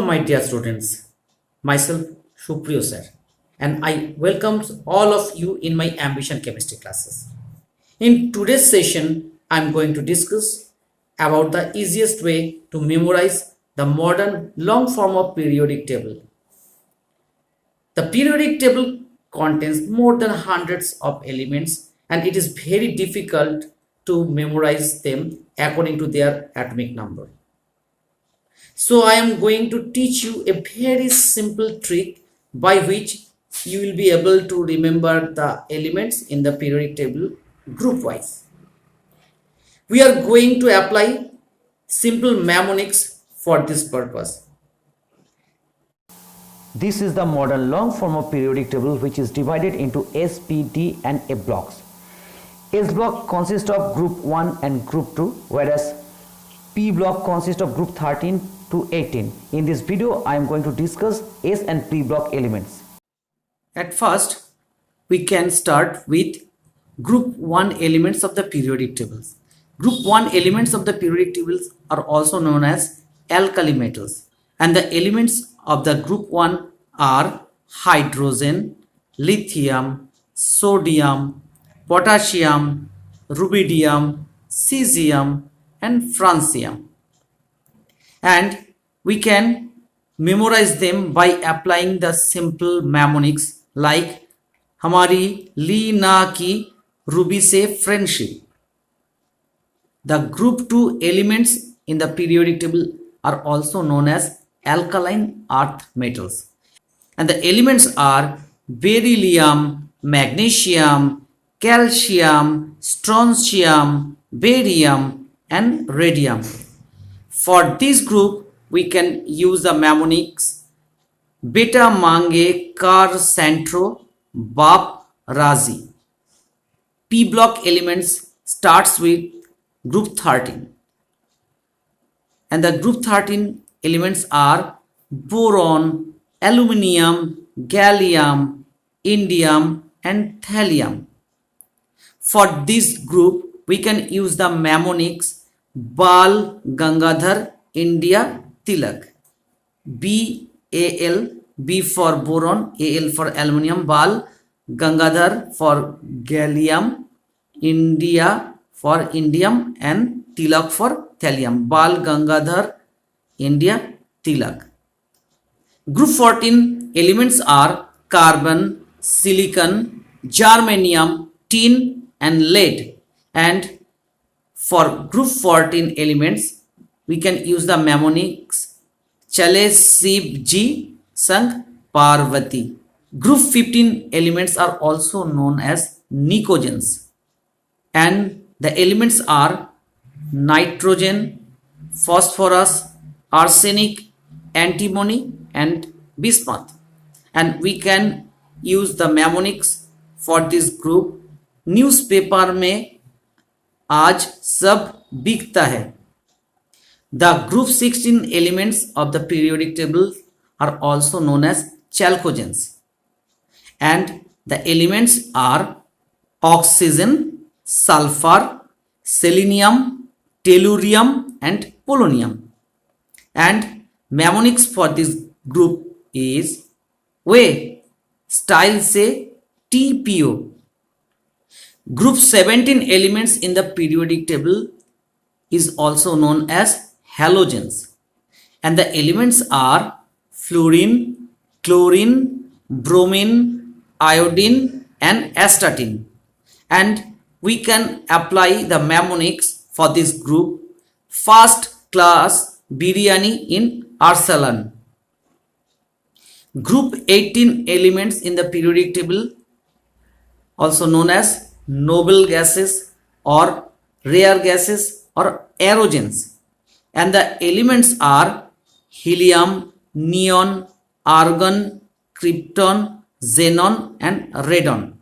my dear students. Myself Supriyo sir, and I welcome all of you in my ambition chemistry classes. In today's session, I am going to discuss about the easiest way to memorize the modern long form of periodic table. The periodic table contains more than hundreds of elements, and it is very difficult to memorize them according to their atomic number. So I am going to teach you a very simple trick by which you will be able to remember the elements in the periodic table group wise. We are going to apply simple mnemonics for this purpose. This is the modern long form of periodic table which is divided into S, P, D and F blocks. S block consists of group 1 and group 2, whereas P block consists of group 13 to 18. In this video, I am going to discuss S and P block elements. At first, we can start with group 1 elements of the periodic tables. Group 1 elements of the periodic tables are also known as alkali metals, and the elements of the group 1 are hydrogen, lithium, sodium, potassium, rubidium, cesium and francium. And we can memorize them by applying the simple mnemonics like हमारी ली ना की Ruby से friendship. The group 2 elements in the periodic table are also known as alkaline earth metals, and the elements are beryllium, magnesium, calcium, strontium, barium and radium. For this group, we can use the mnemonics beta mange kar centro bap razi. P block elements starts with group 13, and the group 13 elements are boron, aluminium, gallium, indium and thallium. For this group, we can use the mnemonics Bal Gangadhar India Tilak. BAL, B for boron, AL for aluminium, Bal Gangadhar for gallium, India for indium and Tilak for thallium. Bal Gangadhar India Tilak. Group 14 elements are carbon, silicon, germanium, tin and lead, and for group 14 elements, we can use the mnemonics Chale Shiv Ji Sang Parvati. Group 15 elements are also known as nicogens, and the elements are nitrogen, phosphorus, arsenic, antimony and bismuth. And we can use the mnemonics for this group. Newspaper में आज सब बिकता है. The group 16 elements of the periodic table are also known as chalcogens, and the elements are oxygen, sulfur, selenium, tellurium and polonium. And mnemonics for this group is way style से TPO. Group 17 elements in the periodic table is also known as halogens, and the elements are fluorine, chlorine, bromine, iodine and astatine. And we can apply the mnemonics for this group first class biryani in Arsalan. Group 18 elements in the periodic table also known as noble gases or rare gases or aerogens, and the elements are helium, neon, argon, krypton, xenon and radon.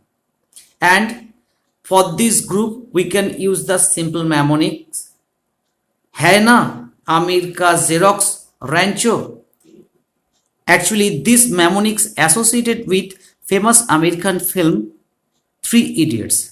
And for this group, we can use the simple mnemonics है ना आमिर का Xerox Rancho. Actually, this mnemonics associated with famous American film Three Idiots.